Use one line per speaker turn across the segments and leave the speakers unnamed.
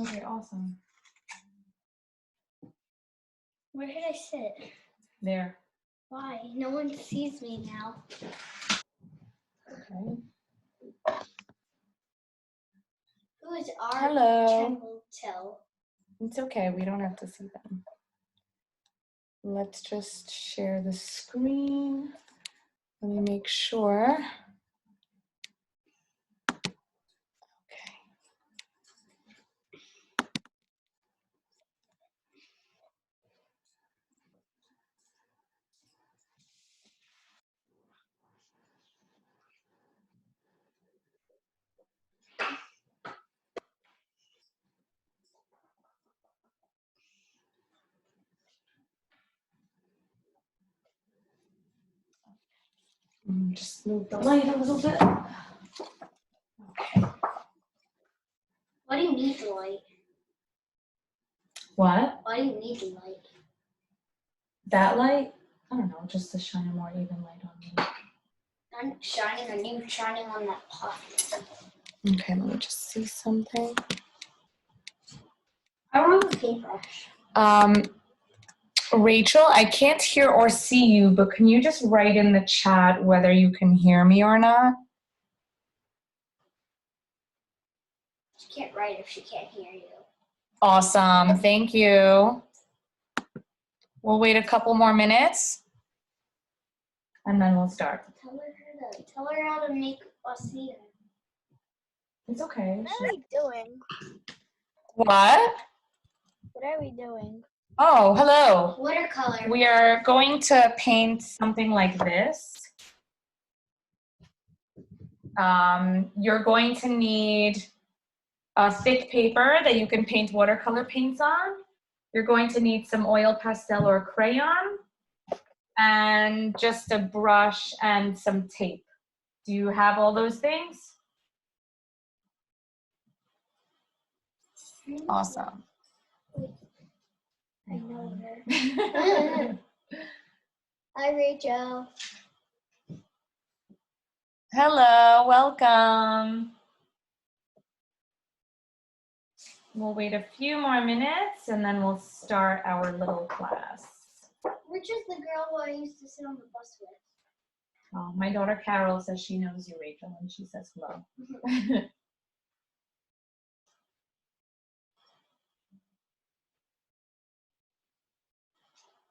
Okay, awesome.
Where should I sit?
There.
Why? No one sees me now.
Okay.
Who is our
Hello.
tell?
It's okay. We don't have to see them. Let's just share the screen. Let me make sure. Okay. Just move the light a little bit. Okay.
Why do you need the light?
What?
Why do you need the light?
That light? I don't know, just to shine a more even light on me.
I'm shining on you, shining on that pot.
Okay, let me just see something.
I don't have a paintbrush.
Rachel, I can't hear or see you, but can you just write in the chat whether you can hear me or not?
She can't write if she can't hear you.
Awesome, thank you. We'll wait a couple more minutes and then we'll start.
Tell her how to make us see her.
It's okay.
What are we doing?
What?
What are we doing?
Oh, hello.
Watercolor.
We are going to paint something like this. You're going to need a thick paper that you can paint watercolor paints on. You're going to need some oil pastel or crayon and just a brush and some tape. Do you have all those things? Awesome.
I know her. Hi, Rachel.
Hello, welcome. We'll wait a few more minutes and then we'll start our little class.
Which is the girl who I used to sit on the bus with?
Oh, my daughter Carol says she knows you, Rachel, and she says hello.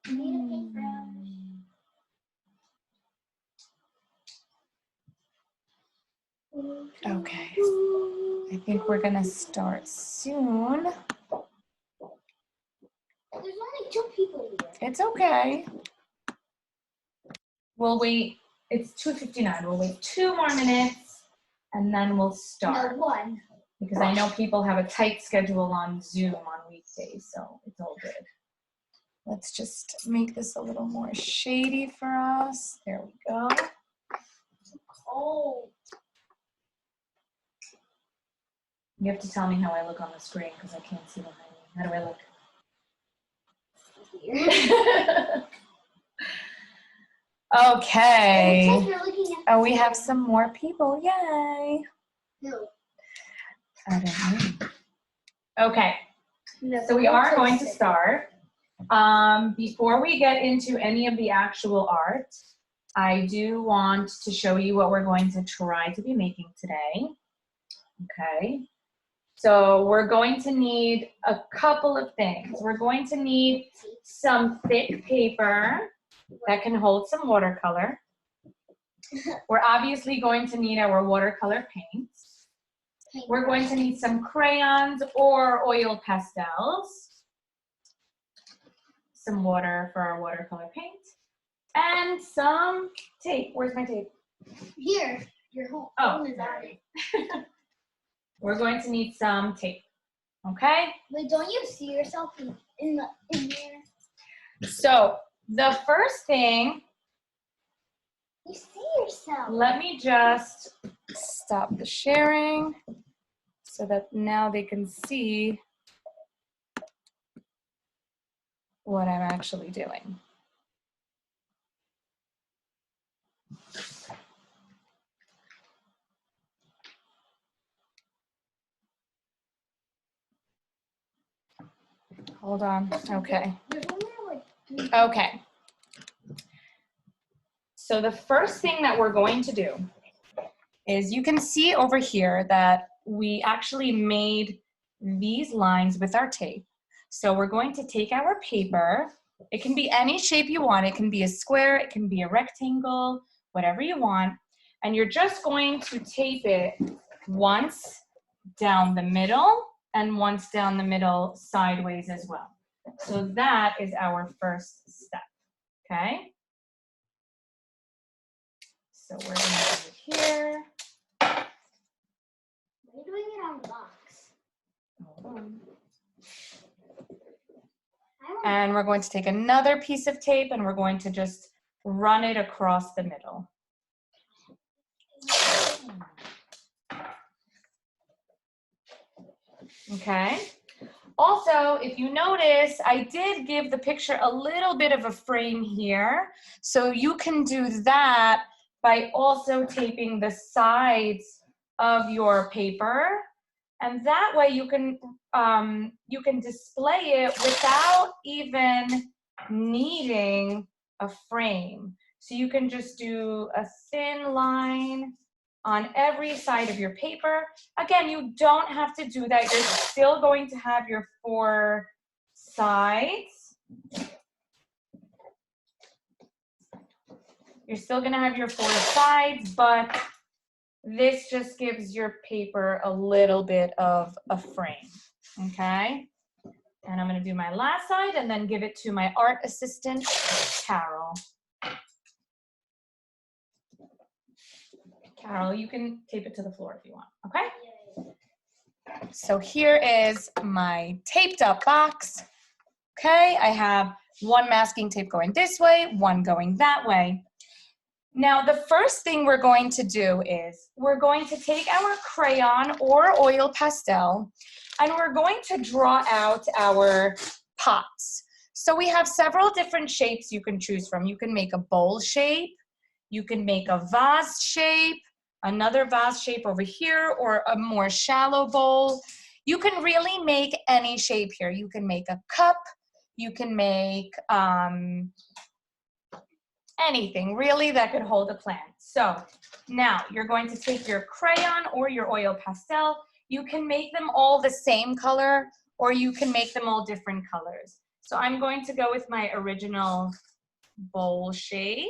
Need a paintbrush.
Okay, I think we're gonna start soon.
There's only 2 people here.
It's okay. We'll wait, it's 2:59. We'll wait 2 more minutes and then we'll start.
No, 1.
Because I know people have a tight schedule on Zoom on weekdays, so it's all good. Let's just make this a little more shady for us. There we go.
It's cold.
You have to tell me how I look on the screen because I can't see behind me. How do I look? Okay.
It looks like you're looking at
Oh, we have some more people. Yay.
No.
I don't know. Okay.
No,
So we are going to start. Before we get into any of the actual art, I do want to show you what we're going to try to be making today. Okay. So we're going to need a couple of things. We're going to need some thick paper that can hold some watercolor. We're obviously going to need our watercolor paints. We're going to need some crayons or oil pastels, some water for our watercolor paint, and some tape. Where's my tape?
Here, your whole phone is on it.
We're going to need some tape, okay?
Wait, don't you see yourself in there?
So the first thing,
You see yourself.
let me just stop the sharing so that now they can see what I'm actually doing. Hold on. Okay.
There's only like 3.
Okay. So the first thing that we're going to do is you can see over here that we actually made these lines with our tape. So we're going to take our paper. It can be any shape you want. It can be a square, it can be a rectangle, whatever you want. And you're just going to tape it once down the middle and once down the middle sideways as well. So that is our first step, okay? So we're gonna do it here.
Why are you doing it on the box?
Hold on.
I want
And we're going to take another piece of tape and we're going to just run it across the middle. Okay. Also, if you notice, I did give the picture a little bit of a frame here. So you can do that by also taping the sides of your paper. And that way you can display it without even needing a frame. So you can just do a thin line on every side of your paper. Again, you don't have to do that. You're still going to have your 4 sides. You're still going to have your 4 sides, but this just gives your paper a little bit of a frame, okay? And I'm going to do my last side and then give it to my art assistant, Carol. Carol, you can tape it to the floor if you want, okay? So here is my taped up box. Okay, I have 1 masking tape going this way, 1 going that way. Now the first thing we're going to do is we're going to take our crayon or oil pastel and we're going to draw out our pots. So we have several different shapes you can choose from. You can make a bowl shape, you can make a vase shape, another vase shape over here, or a more shallow bowl. You can really make any shape here. You can make a cup, you can make anything really that could hold a plant. So now you're going to take your crayon or your oil pastel. You can make them all the same color or you can make them all different colors. So I'm going to go with my original bowl shape.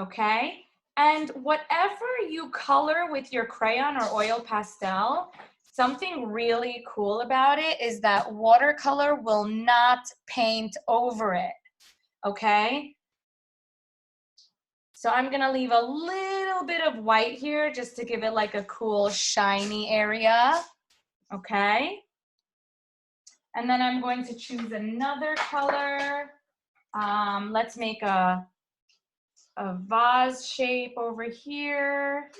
Okay, and whatever you color with your crayon or oil pastel, something really cool about it is that watercolor will not paint over it, okay? So I'm gonna leave a little bit of white here just to give it like a cool shiny area, okay? And then I'm going to choose another color. Let's make a vase shape over here.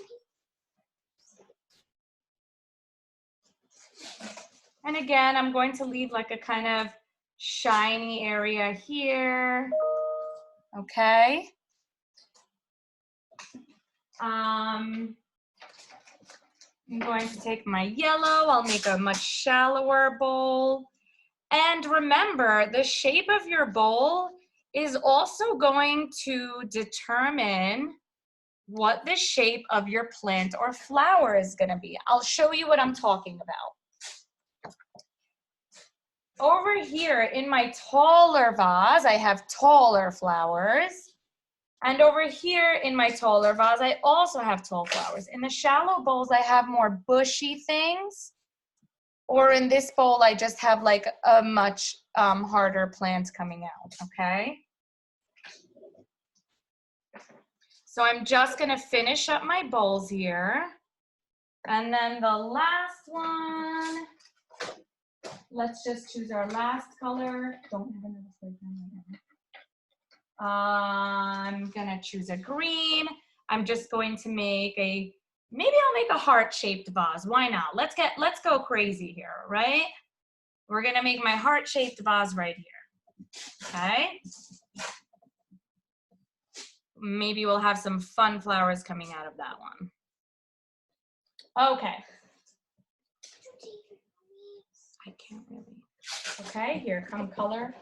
And again, I'm going to leave like a kind of shiny area here. Okay. I'm going to take my yellow. I'll make a much shallower bowl. And remember, the shape of your bowl is also going to determine what the shape of your plant or flower is going to be. I'll show you what I'm talking about. Over here in my taller vase, I have taller flowers. And over here in my taller vase, I also have tall flowers. In the shallow bowls, I have more bushy things. Or in this bowl, I just have like a much harder plant coming out, okay? So I'm just gonna finish up my bowls here. And then the last one, let's just choose our last color. Don't have another spray pen right now. I'm gonna choose a green. I'm just going to make maybe I'll make a heart-shaped vase. Why not? Let's go crazy here, right? We're gonna make my heart-shaped vase right here, okay? Maybe we'll have some fun flowers coming out of that one. Okay. can't really. Okay, here, come color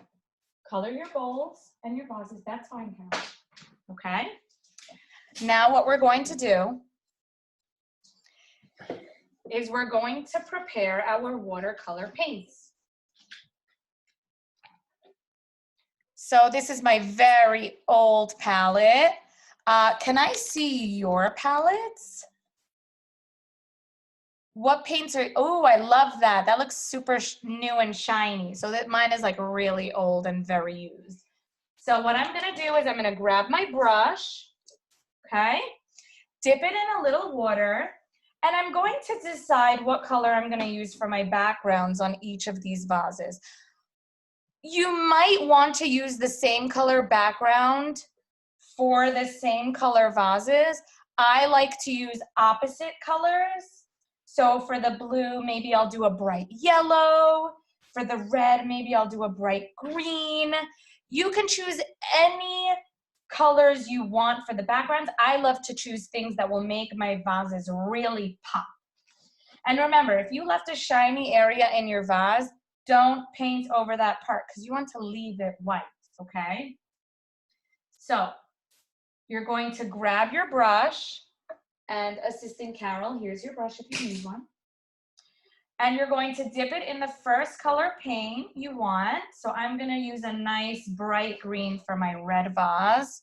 your bowls and your vases. That's fine, Carol. Okay. Now what we're going to do is we're going to prepare our watercolor paints. So this is my very old palette. Can I see your palettes? What paints are, oh, I love that. That looks super new and shiny. So that mine is like really old and very used. So what I'm gonna do is I'm gonna grab my brush, okay? Dip it in a little water, and I'm going to decide what color I'm gonna use for my backgrounds on each of these vases. You might want to use the same color background for the same color vases. I like to use opposite colors. So for the blue, maybe I'll do a bright yellow. For the red, maybe I'll do a bright green. You can choose any colors you want for the backgrounds. I love to choose things that will make my vases really pop. And remember, if you left a shiny area in your vase, don't paint over that part because you want to leave it white, okay? So you're going to grab your brush, and Assistant Carol, here's your brush if you need one. And you're going to dip it in the first color paint you want. So I'm gonna use a nice bright green for my red vase.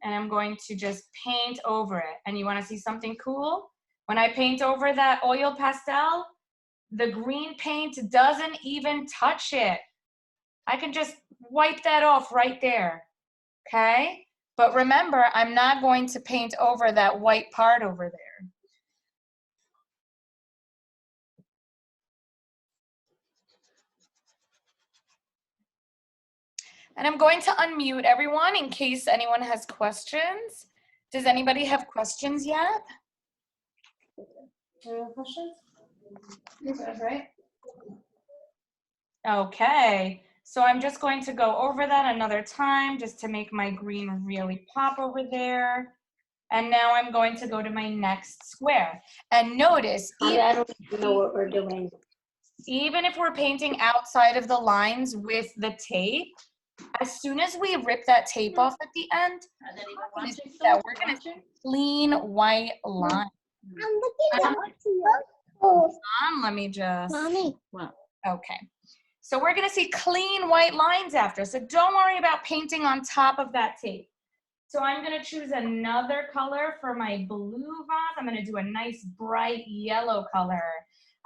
And I'm going to just paint over it. And you wanna see something cool? When I paint over that oil pastel, the green paint doesn't even touch it. I can just wipe that off right there, okay? But remember, I'm not going to paint over that white part over there. And I'm going to unmute everyone in case anyone has questions. Does anybody have questions yet? Questions? That's right. Okay, so I'm just going to go over that another time just to make my green really pop over there. And now I'm going to go to my next square. And notice,
I don't even know what we're doing.
Even if we're painting outside of the lines with the tape, as soon as we rip that tape off at the end, we're going to see clean white line.
I'm looking at
Let me just.
Mommy.
Okay. So we're going to see clean white lines after. So don't worry about painting on top of that tape. So I'm going to choose another color for my blue vase. I'm going to do a nice bright yellow color.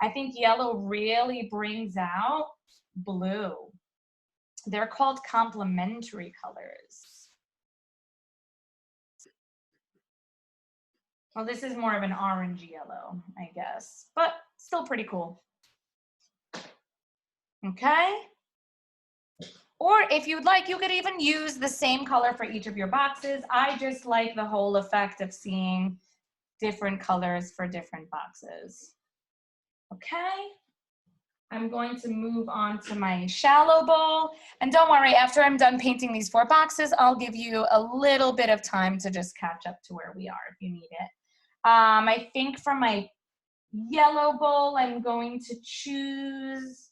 I think yellow really brings out blue. They're called complementary colors. Well, this is more of an orange yellow, I guess, but still pretty cool. Okay. Or if you'd like, you could even use the same color for each of your boxes. I just like the whole effect of seeing different colors for different boxes. Okay. I'm going to move on to my shallow bowl. And don't worry, after I'm done painting these 4 boxes, I'll give you a little bit of time to just catch up to where we are if you need it. I think for my yellow bowl, I'm going to choose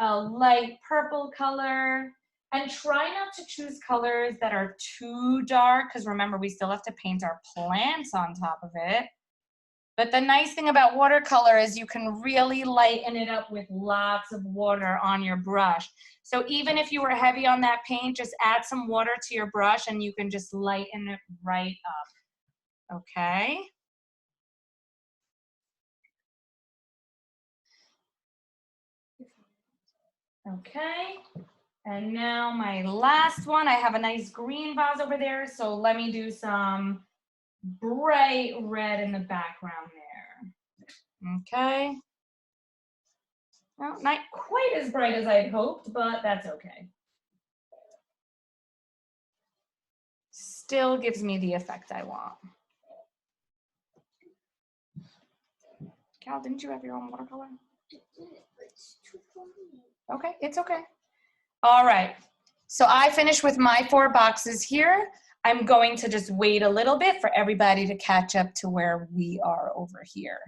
a light purple color. And try not to choose colors that are too dark, because remember, we still have to paint our plants on top of it. But the nice thing about watercolor is you can really lighten it up with lots of water on your brush. So even if you were heavy on that paint, just add some water to your brush and you can just lighten it right up. Okay. Okay. And now my last one, I have a nice green vase over there. So let me do some bright red in the background there. Okay. Well, not quite as bright as I'd hoped, but that's okay. Still gives me the effect I want. Cal, didn't you have your own watercolor? Okay, it's okay. All right, so I finished with my 4 boxes here. I'm going to just wait a little bit for everybody to catch up to where we are over here.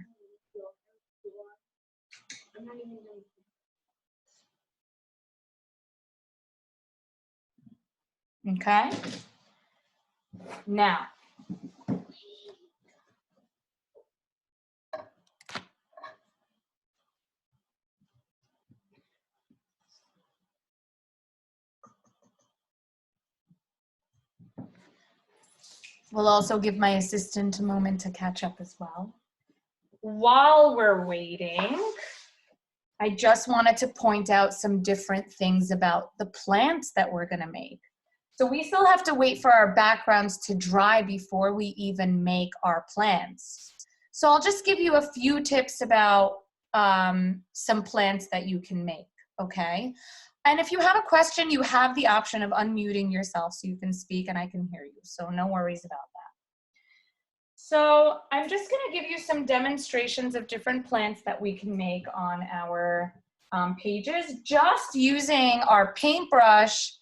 Okay? Now, we'll also give my assistant a moment to catch up as well. While we're waiting, I just wanted to point out some different things about the plants that we're gonna make. So we still have to wait for our backgrounds to dry before we even make our plants. So I'll just give you a few tips about some plants that you can make, okay? And if you have a question, you have the option of unmuting yourself so you can speak and I can hear you. So no worries about that. So I'm just gonna give you some demonstrations of different plants that we can make on our pages, just using our paintbrush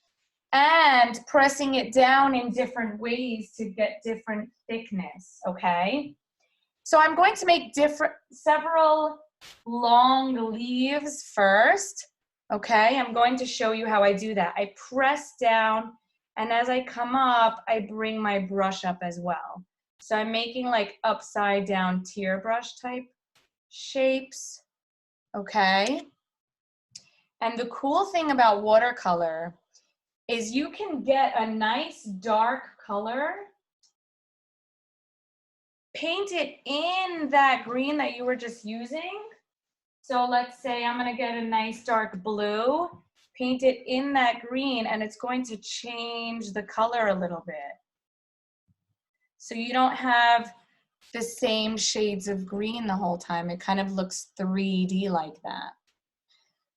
and pressing it down in different ways to get different thickness, okay? So I'm going to make several long leaves first, okay? I'm going to show you how I do that. I press down, and as I come up, I bring my brush up as well. So I'm making like upside down tear brush type shapes, okay? And the cool thing about watercolor is you can get a nice dark color, paint it in that green that you were just using. So let's say I'm gonna get a nice dark blue, paint it in that green, and it's going to change the color a little bit. So you don't have the same shades of green the whole time. It kind of looks 3D like that.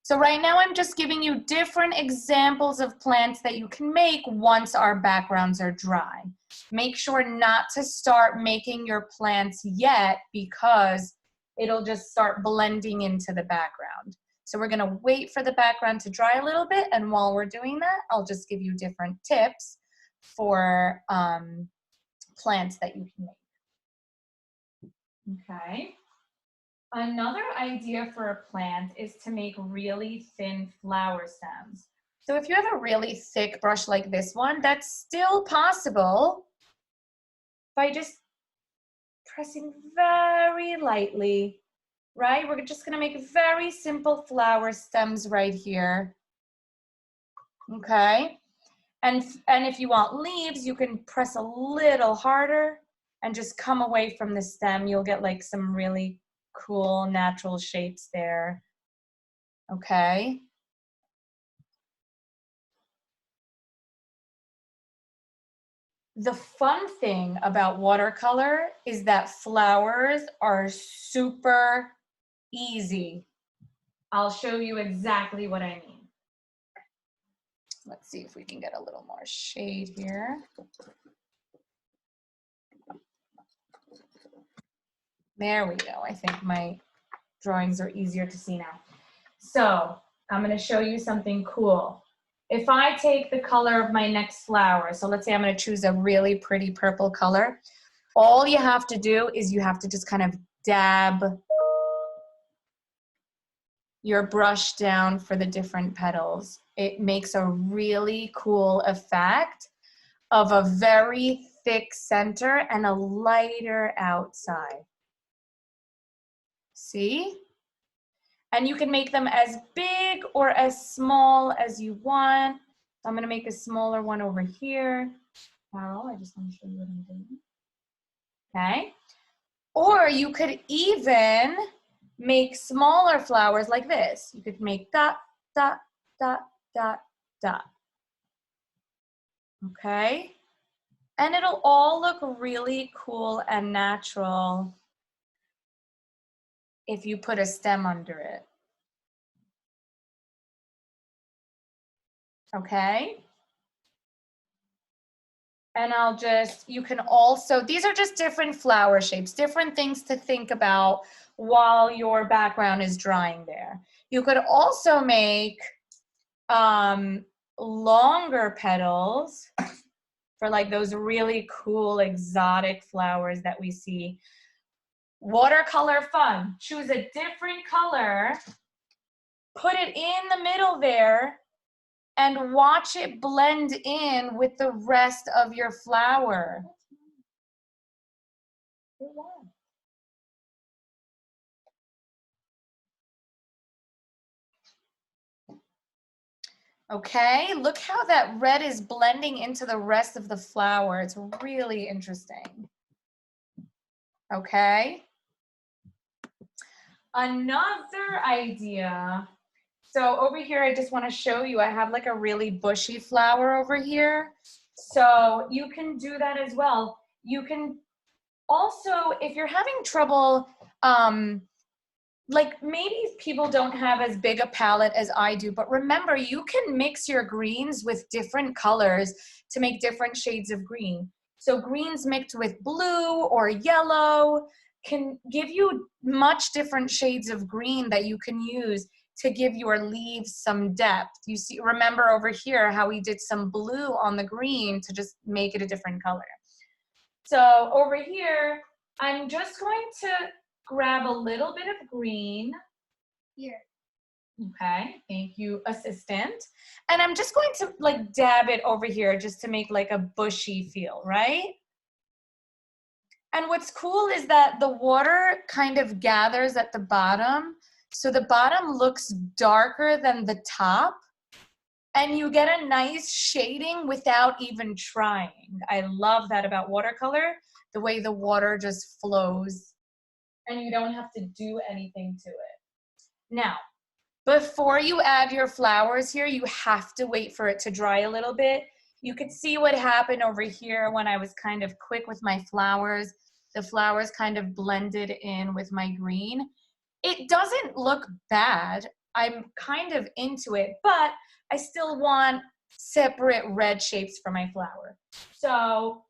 So right now I'm just giving you different examples of plants that you can make once our backgrounds are dry. Make sure not to start making your plants yet because it'll just start blending into the background. So we're gonna wait for the background to dry a little bit, and while we're doing that, I'll just give you different tips for plants that you can make. Okay. Another idea for a plant is to make really thin flower stems. So if you have a really thick brush like this one, that's still possible by just pressing very lightly, right? We're just gonna make very simple flower stems right here, okay? And if you want leaves, you can press a little harder and just come away from the stem. You'll get like some really cool natural shapes there, okay? The fun thing about watercolor is that flowers are super easy. I'll show you exactly what I mean. Let's see if we can get a little more shade here. There we go. I think my drawings are easier to see now. So I'm gonna show you something cool. If I take the color of my next flower, so let's say I'm gonna choose a really pretty purple color, all you have to do is you have to just kind of dab your brush down for the different petals. It makes a really cool effect of a very thick center and a lighter outside. See? And you can make them as big or as small as you want. I'm gonna make a smaller one over here. Carol, I just want to show you what I'm doing. Okay? Or you could even make smaller flowers like this. You could make dot, dot, dot, dot, dot. Okay? And it'll all look really cool and natural if you put a stem under it. Okay? And I'll just, you can also, these are just different flower shapes, different things to think about while your background is drying there. You could also make longer petals for like those really cool exotic flowers that we see. Watercolor fun. Choose a different color, put it in the middle there, and watch it blend in with the rest of your flower. Okay, look how that red is blending into the rest of the flower. It's really interesting. Okay. Another idea. So over here, I just want to show you, I have like a really bushy flower over here. So you can do that as well. You can also, if you're having trouble, like maybe people don't have as big a palette as I do, but remember, you can mix your greens with different colors to make different shades of green. So greens mixed with blue or yellow can give you much different shades of green that you can use to give your leaves some depth. You see, remember over here how we did some blue on the green to just make it a different color. So over here, I'm just going to grab a little bit of green.
Here.
Okay, thank you, assistant. And I'm just going to like dab it over here just to make like a bushy feel, right? And what's cool is that the water kind of gathers at the bottom. So the bottom looks darker than the top. And you get a nice shading without even trying. I love that about watercolor, the way the water just flows and you don't have to do anything to it. Now, before you add your flowers here, you have to wait for it to dry a little bit. You could see what happened over here when I was kind of quick with my flowers. The flowers kind of blended in with my green. It doesn't look bad. I'm kind of into it, but I still want separate red shapes for my flower. So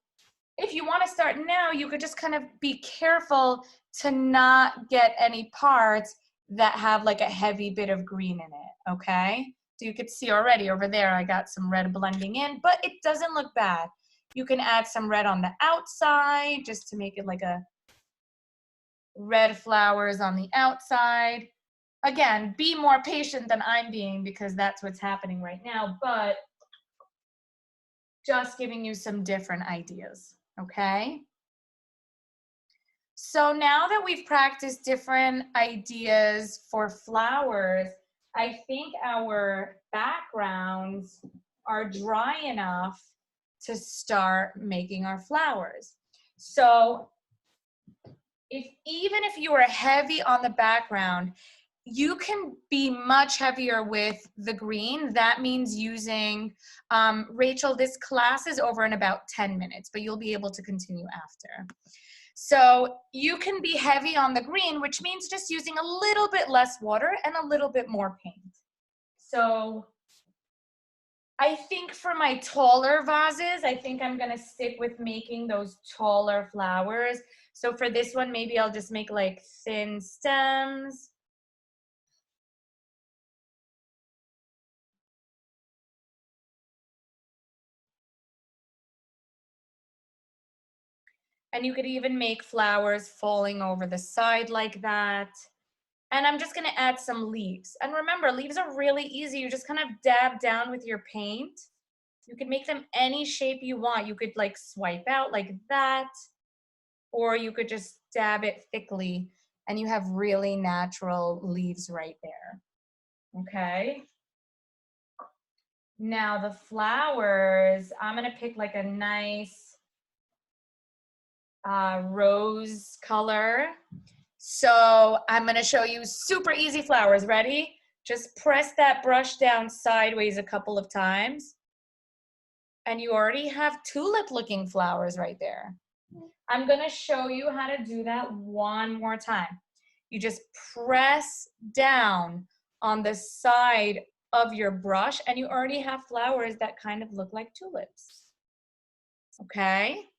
if you want to start now, you could just kind of be careful to not get any parts that have like a heavy bit of green in it, okay? So you could see already over there, I got some red blending in, but it doesn't look bad. You can add some red on the outside just to make it like a red flowers on the outside. Again, be more patient than I'm being because that's what's happening right now, but just giving you some different ideas, okay? So now that we've practiced different ideas for flowers, I think our backgrounds are dry enough to start making our flowers. So even if you are heavy on the background, you can be much heavier with the green. That means using, Rachel, this class is over in about 10 minutes, but you'll be able to continue after. So you can be heavy on the green, which means just using a little bit less water and a little bit more paint. So I think for my taller vases, I think I'm gonna stick with making those taller flowers. So for this one, maybe I'll just make like thin stems. And you could even make flowers falling over the side like that. And I'm just gonna add some leaves. And remember, leaves are really easy. You just kind of dab down with your paint. You can make them any shape you want. You could like swipe out like that, or you could just dab it thickly and you have really natural leaves right there. Okay. Now the flowers, I'm gonna pick like a nice rose color. So I'm gonna show you super easy flowers. Ready? Just press that brush down sideways a couple of times. And you already have tulip looking flowers right there. I'm gonna show you how to do that one more time. You just press down on the side of your brush and you already have flowers that kind of look like tulips. Okay?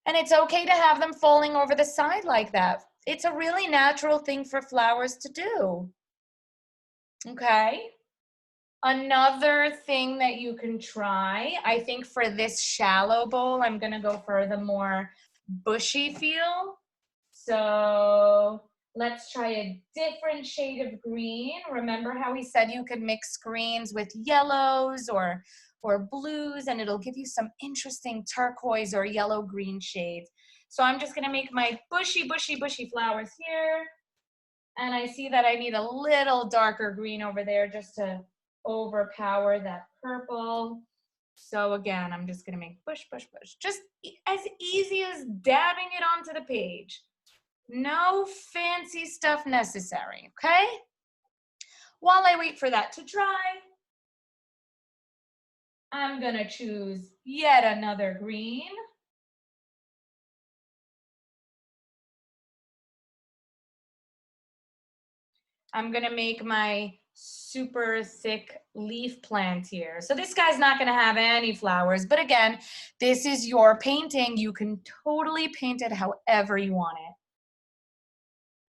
And it's okay to have them falling over the side like that. It's a really natural thing for flowers to do. Okay? Another thing that you can try, I think for this shallow bowl, I'm gonna go for the more bushy feel. So Let's try a different shade of green. Remember how we said you could mix greens with yellows or blues, and it'll give you some interesting turquoise or yellow-green shades. So I'm just gonna make my bushy flowers here. And I see that I need a little darker green over there just to overpower that purple. So again, I'm just gonna make bush. Just as easy as dabbing it onto the page. No fancy stuff necessary, okay? While I wait for that to dry, I'm gonna choose yet another green. I'm gonna make my super thick leaf plant here. So this guy's not gonna have any flowers, but again, this is your painting. You can totally paint it however you want it.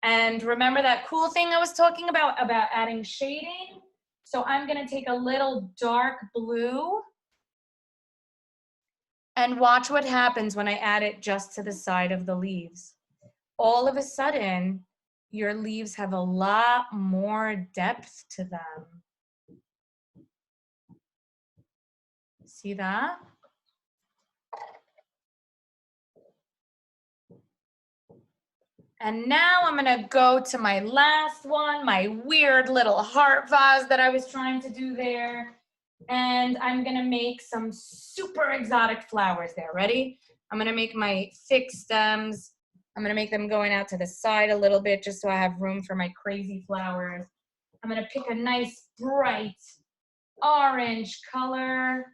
And remember that cool thing I was talking about adding shading? So I'm gonna take a little dark blue and watch what happens when I add it just to the side of the leaves. All of a sudden, your leaves have a lot more depth to them. See that? And now I'm gonna go to my last one, my weird little heart vase that I was trying to do there. And I'm gonna make some super exotic flowers there. Ready? I'm gonna make my thick stems. I'm gonna make them going out to the side a little bit just so I have room for my crazy flowers. I'm gonna pick a nice bright orange color.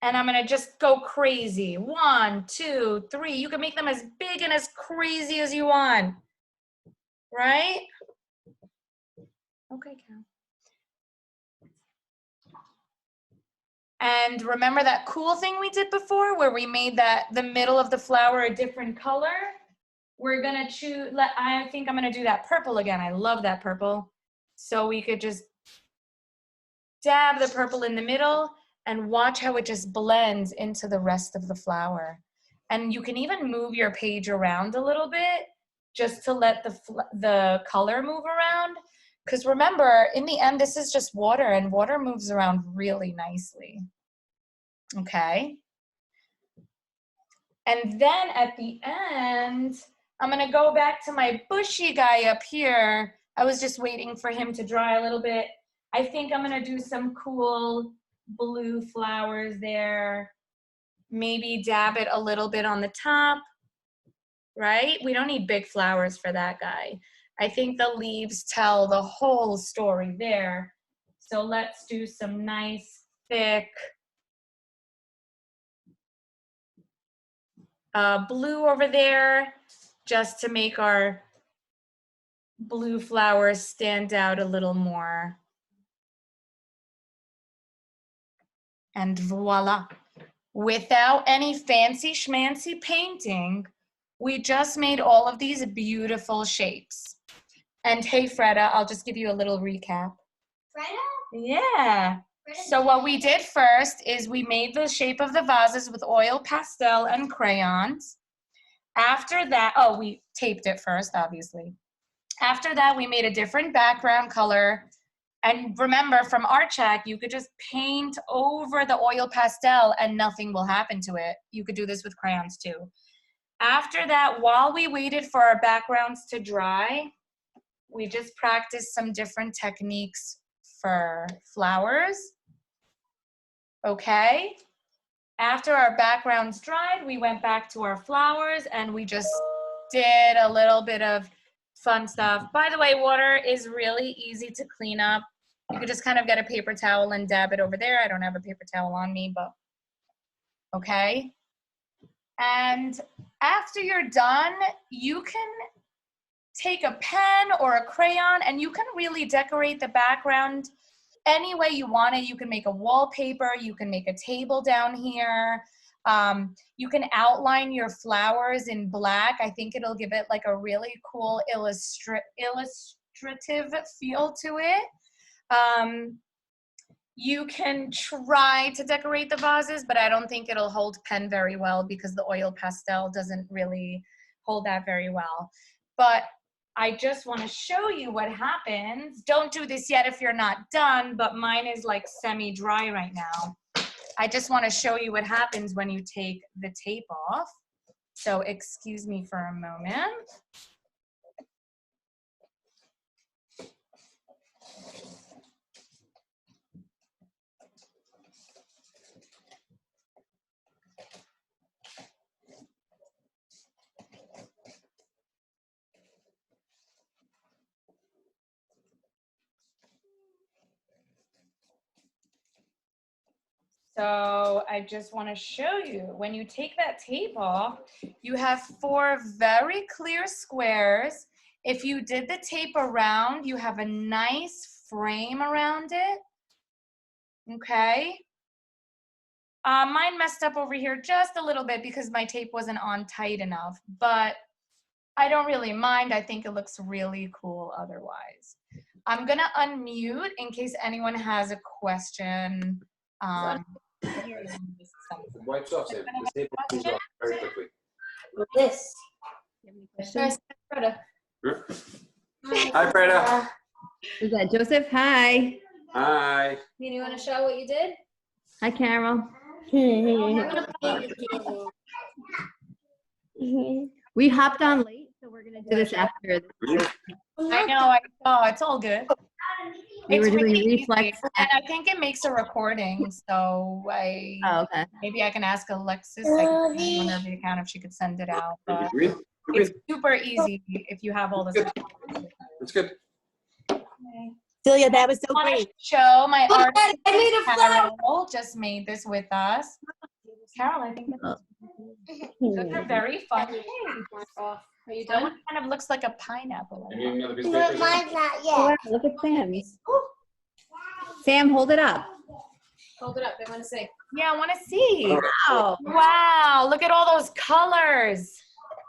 And I'm gonna just go crazy. 1, 2, 3. You can make them as big and as crazy as you want. Right? Okay, Cal. And remember that cool thing we did before where we made the middle of the flower a different color? We're gonna choose, I think I'm gonna do that purple again. I love that purple. So we could just dab the purple in the middle and watch how it just blends into the rest of the flower. And you can even move your page around a little bit just to let the color move around. Because remember, in the end, this is just water, and water moves around really nicely. Okay. And then at the end, I'm gonna go back to my bushy guy up here. I was just waiting for him to dry a little bit. I think I'm gonna do some cool blue flowers there. Maybe dab it a little bit on the top, right? We don't need big flowers for that guy. I think the leaves tell the whole story there. So let's do some nice, thick, blue over there, just to make our blue flowers stand out a little more. And voila. Without any fancy schmancy painting, we just made all of these beautiful shapes. And hey, Freda, I'll just give you a little recap.
Freda?
Yeah. So what we did first is we made the shape of the vases with oil pastel and crayons. After that, oh, we taped it first, obviously. After that, we made a different background color. And remember, from Art Check, you could just paint over the oil pastel and nothing will happen to it. You could do this with crayons too. After that, while we waited for our backgrounds to dry, we just practiced some different techniques for flowers. Okay. After our backgrounds dried, we went back to our flowers and we just did a little bit of fun stuff. By the way, water is really easy to clean up. You could just kind of get a paper towel and dab it over there. I don't have a paper towel on me, but okay. And after you're done, you can take a pen or a crayon and you can really decorate the background any way you want it. You can make a wallpaper, you can make a table down here. You can outline your flowers in black. I think it'll give it like a really cool illustrative feel to it. You can try to decorate the vases, but I don't think it'll hold pen very well because the oil pastel doesn't really hold that very well. but I just want to show you what happens. Don't do this yet if you're not done, but mine is like semi-dry right now. I just want to show you what happens when you take the tape off. So excuse me for a moment. So I just want to show you, when you take that tape off, you have 4 very clear squares. If you did the tape around, you have a nice frame around it. Okay. Mine messed up over here just a little bit because my tape wasn't on tight enough, but I don't really mind. I think it looks really cool otherwise. I'm gonna unmute in case anyone has a question.
Wipes off, Sam. The tape comes off very quickly.
This.
Guys, Freda.
Hi, Freda.
Is that Joseph? Hi.
Hi.
You want to show what you did?
Hi, Carol. We hopped on late, so we're going to do this after.
I know, it's all good.
We were
It's
doing
really
reflex.
easy, and I think it makes a recording, so
Oh, okay.
maybe I can ask Alexis, I can whenever you can, if she could send it out. But
Agree?
it's super easy if you have all this.
That's good.
Sylia, that was so
I want to
great.
show my
Look,
artist,
I made a flower.
Carol, just made this with us. Carol, I think those are very fun. Hey,
Are you
that
done?
one kind of looks like a pineapple.
You need another piece of paper?
Mine's not
Oh,
yet.
wow, look at Sam's. Sam, hold it up.
Hold it up. They want to say.
Yeah, I want to see.
Wow.
Wow, look at all those colors.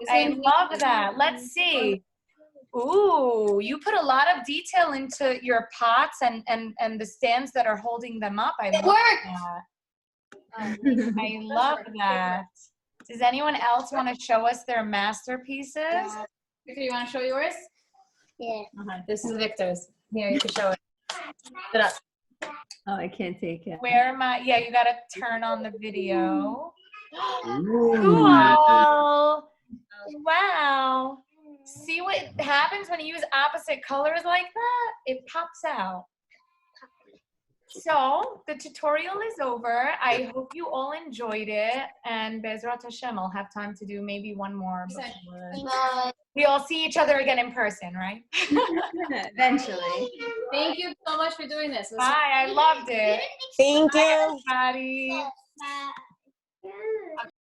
This
I
one-
love that. Let's see. Ooh, you put a lot of detail into your pots and the stands that are holding them up. I love that. I love that. Does anyone else want to show us their masterpieces?
Victor, you want to show yours?
Yeah.
This is Victor's. Here, you can show it. Put it up.
Oh, I can't take it.
Where am I? Yeah, you got to turn on the video.
Ooh.
Cool. Wow. See what happens when you use opposite colors like that? It pops out. So the tutorial is over. I hope you all enjoyed it. And Bezrat Hashem, I'll have time to do maybe one more. before we all see each other again in person, right?
Eventually.
Thank you so much for doing this.
Bye, I loved it.
Thank
Bye,
you.
everybody.
Bye.